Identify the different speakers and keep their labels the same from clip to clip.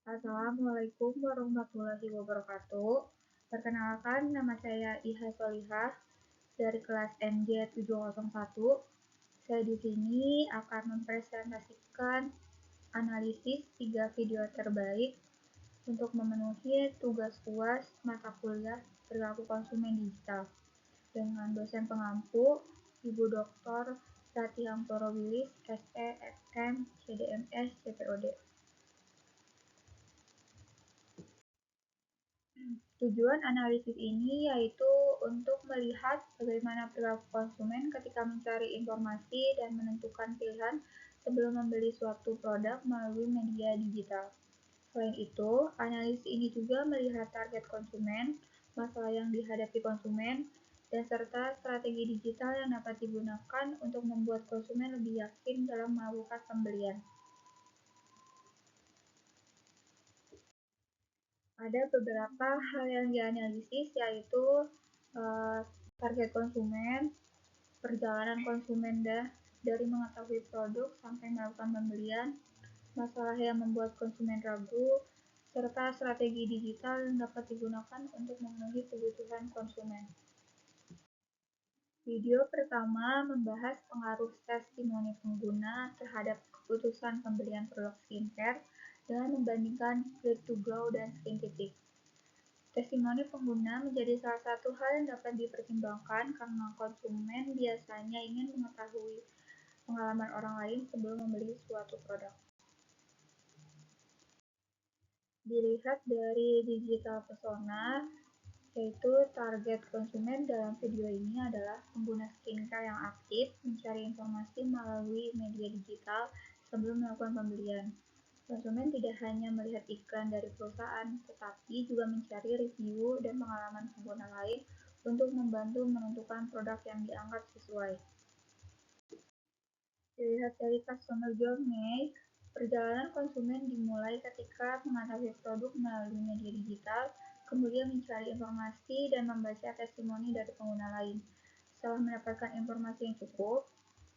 Speaker 1: Assalamualaikum warahmatullahi wabarakatuh. Perkenalkan, nama saya Iha Solihah dari kelas MJ 701. Saya di sini akan mempresentasikan analisis 3 video terbaik untuk memenuhi tugas UAS mata kuliah perilaku konsumen digital dengan dosen pengampu Ibu Dr. Rati Hangtoro Wilis, SE, FM, CDMS, CPOD. Tujuan analisis ini yaitu untuk melihat bagaimana perilaku konsumen ketika mencari informasi dan menentukan pilihan sebelum membeli suatu produk melalui media digital. Selain itu, analisis ini juga melihat target konsumen, masalah yang dihadapi konsumen, dan serta strategi digital yang dapat digunakan untuk membuat konsumen lebih yakin dalam melakukan pembelian. Ada beberapa hal yang dianalisis, yaitu target konsumen, perjalanan konsumen dari mengetahui produk sampai melakukan pembelian, masalah yang membuat konsumen ragu, serta strategi digital yang dapat digunakan untuk memenuhi kebutuhan konsumen. Video pertama membahas pengaruh testimoni pengguna terhadap keputusan pembelian produk skincare dengan membandingkan Great to Glow dan Skintitik. Testimoni pengguna menjadi salah satu hal yang dapat dipertimbangkan karena konsumen biasanya ingin mengetahui pengalaman orang lain sebelum membeli suatu produk. Dilihat dari digital persona, yaitu target konsumen dalam video ini adalah pengguna skincare yang aktif mencari informasi melalui media digital sebelum melakukan pembelian. Konsumen tidak hanya melihat iklan dari perusahaan, tetapi juga mencari review dan pengalaman pengguna lain untuk membantu menentukan produk yang dianggap sesuai. Dilihat dari customer journey, perjalanan konsumen dimulai ketika mengetahui produk melalui media digital, kemudian mencari informasi dan membaca testimoni dari pengguna lain. Setelah mendapatkan informasi yang cukup,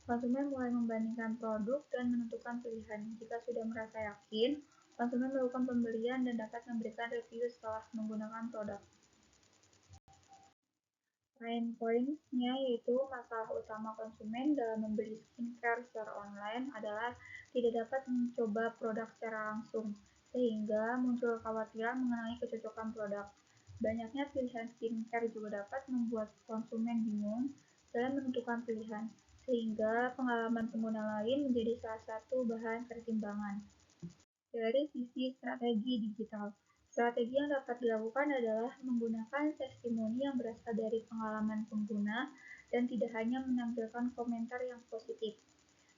Speaker 1: konsumen mulai membandingkan produk dan menentukan pilihan. Jika sudah merasa yakin, konsumen melakukan pembelian dan dapat memberikan review setelah menggunakan produk. Pain point-nya yaitu masalah utama konsumen dalam membeli skincare secara online adalah tidak dapat mencoba produk secara langsung, sehingga muncul kekhawatiran mengenai kecocokan produk. Banyaknya pilihan skincare juga dapat membuat konsumen bingung dalam menentukan pilihan, sehingga pengalaman pengguna lain menjadi salah satu bahan pertimbangan. Dari sisi strategi digital, strategi yang dapat dilakukan adalah menggunakan testimoni yang berasal dari pengalaman pengguna dan tidak hanya menampilkan komentar yang positif.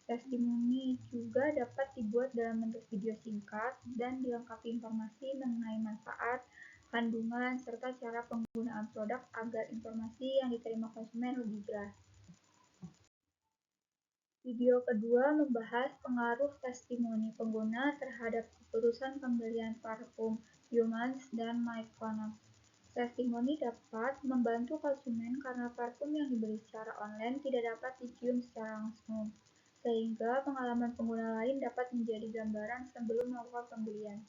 Speaker 1: Testimoni juga dapat dibuat dalam bentuk video singkat dan dilengkapi informasi mengenai manfaat, kandungan, serta cara penggunaan produk agar informasi yang diterima konsumen lebih jelas. Video kedua membahas pengaruh testimoni pengguna terhadap keputusan pembelian parfum Humans dan Mykonos. Testimoni dapat membantu konsumen karena parfum yang dibeli secara online tidak dapat dicium secara langsung, sehingga pengalaman pengguna lain dapat menjadi gambaran sebelum melakukan pembelian.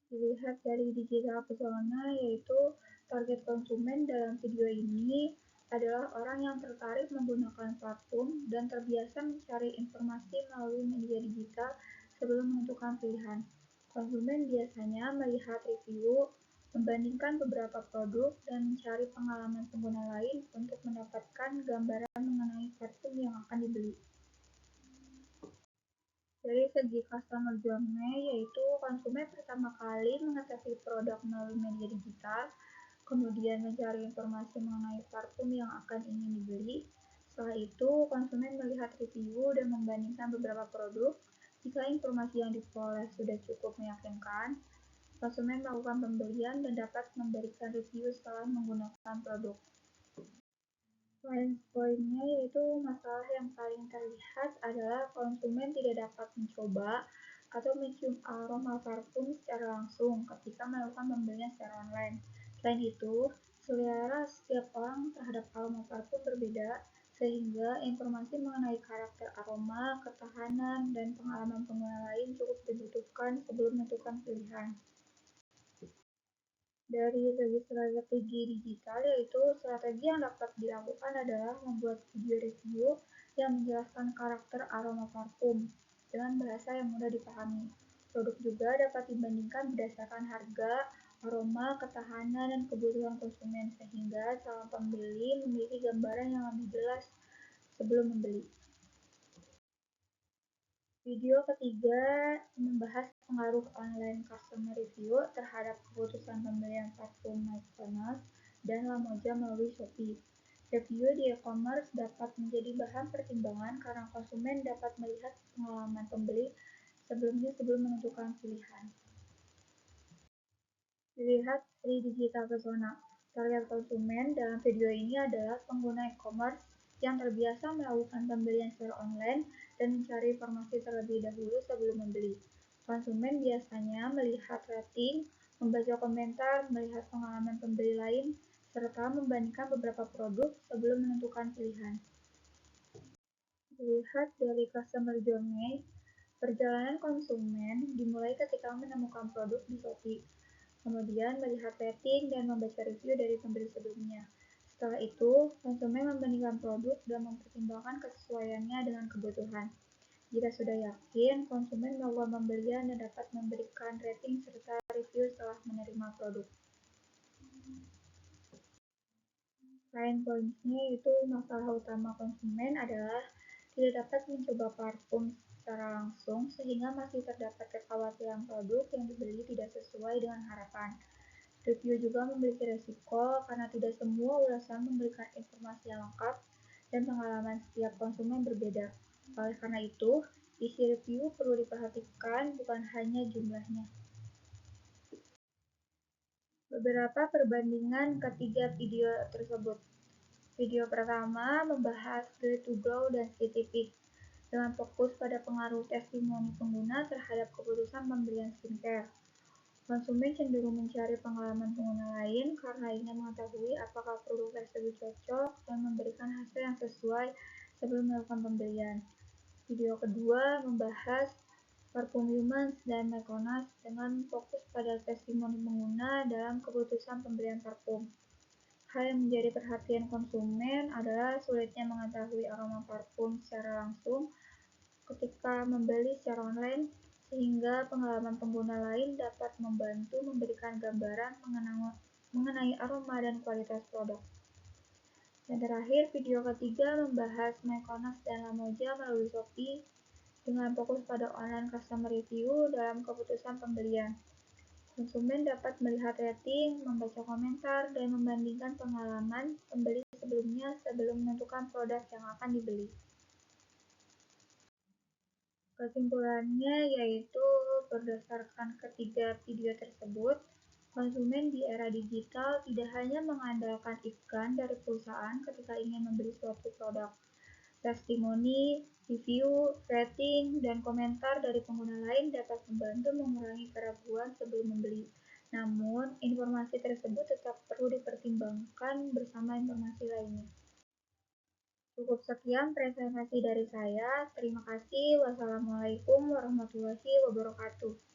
Speaker 1: Dilihat dari digital persona, yaitu target konsumen dalam video ini adalah orang yang tertarik menggunakan parfum dan terbiasa mencari informasi melalui media digital sebelum menentukan pilihan. Konsumen biasanya melihat review, membandingkan beberapa produk, dan mencari pengalaman pengguna lain untuk mendapatkan gambaran mengenai parfum yang akan dibeli. Dari segi customer journey, yaitu konsumen pertama kali mengetahui produk melalui media digital, kemudian mencari informasi mengenai parfum yang akan ingin dibeli. Setelah itu, konsumen melihat review dan membandingkan beberapa produk. Jika informasi yang diperoleh sudah cukup meyakinkan, konsumen melakukan pembelian dan dapat memberikan review setelah menggunakan produk. Pain point-nya yaitu masalah yang paling terlihat adalah konsumen tidak dapat mencoba atau mencium aroma parfum secara langsung ketika melakukan pembelian secara online. Selain itu, selera setiap orang terhadap aroma parfum berbeda, sehingga informasi mengenai karakter aroma, ketahanan, dan pengalaman pengguna lain cukup dibutuhkan sebelum menentukan pilihan. Dari segi strategi digital, yaitu strategi yang dapat dilakukan adalah membuat video review yang menjelaskan karakter aroma parfum dengan bahasa yang mudah dipahami. Produk juga dapat dibandingkan berdasarkan harga, aroma, ketahanan, dan kebutuhan konsumen sehingga calon pembeli memiliki gambaran yang lebih jelas sebelum membeli. Video ketiga membahas pengaruh online customer review terhadap keputusan pembelian parfum Mykonos dan Lamoja melalui Shopee. Review di e-commerce dapat menjadi bahan pertimbangan karena konsumen dapat melihat pengalaman pembeli sebelum menentukan pilihan. Dilihat di digital persona. Target konsumen dalam video ini adalah pengguna e-commerce yang terbiasa melakukan pembelian secara online dan mencari informasi terlebih dahulu sebelum membeli. Konsumen biasanya melihat rating, membaca komentar, melihat pengalaman pembeli lain, serta membandingkan beberapa produk sebelum menentukan pilihan. Dilihat dari customer journey, perjalanan konsumen dimulai ketika menemukan produk di Shopee, kemudian melihat rating dan membaca review dari pembeli sebelumnya. Setelah itu, konsumen membandingkan produk dan mempertimbangkan kesesuaiannya dengan kebutuhan. Jika sudah yakin, konsumen melakukan pembelian dan dapat memberikan rating serta review setelah menerima produk. Pain points-nya yaitu masalah utama konsumen adalah tidak dapat mencoba parfum secara langsung sehingga masih terdapat kekhawatiran produk yang dibeli tidak sesuai dengan harapan. Review juga memiliki resiko karena tidak semua ulasan memberikan informasi yang lengkap dan pengalaman setiap konsumen berbeda. Oleh karena itu, isi review perlu diperhatikan bukan hanya jumlahnya. Beberapa perbandingan ketiga video tersebut. Video pertama membahas Great to Go dan Citypeak dengan fokus pada pengaruh testimoni pengguna terhadap keputusan pembelian skincare. Konsumen cenderung mencari pengalaman pengguna lain karena ingin mengetahui apakah produk tersebut cocok dan memberikan hasil yang sesuai sebelum melakukan pembelian. Video kedua membahas Parfum Humans dan Mykonos dengan fokus pada testimoni pengguna dalam keputusan pembelian parfum. Hal yang menjadi perhatian konsumen adalah sulitnya mengetahui aroma parfum secara langsung ketika membeli secara online, sehingga pengalaman pengguna lain dapat membantu memberikan gambaran mengenai aroma dan kualitas produk. Dan terakhir, video ketiga membahas Mykonos dan Lamoja melalui Shopee dengan fokus pada online customer review dalam keputusan pembelian. Konsumen dapat melihat rating, membaca komentar, dan membandingkan pengalaman pembeli sebelumnya sebelum menentukan produk yang akan dibeli. Kesimpulannya yaitu berdasarkan ketiga video tersebut, konsumen di era digital tidak hanya mengandalkan iklan dari perusahaan ketika ingin membeli suatu produk. Testimoni, review, rating, dan komentar dari pengguna lain dapat membantu mengurangi keraguan sebelum membeli. Namun, informasi tersebut tetap perlu dipertimbangkan bersama informasi lainnya. Cukup sekian presentasi dari saya. Terima kasih. Wassalamualaikum warahmatullahi wabarakatuh.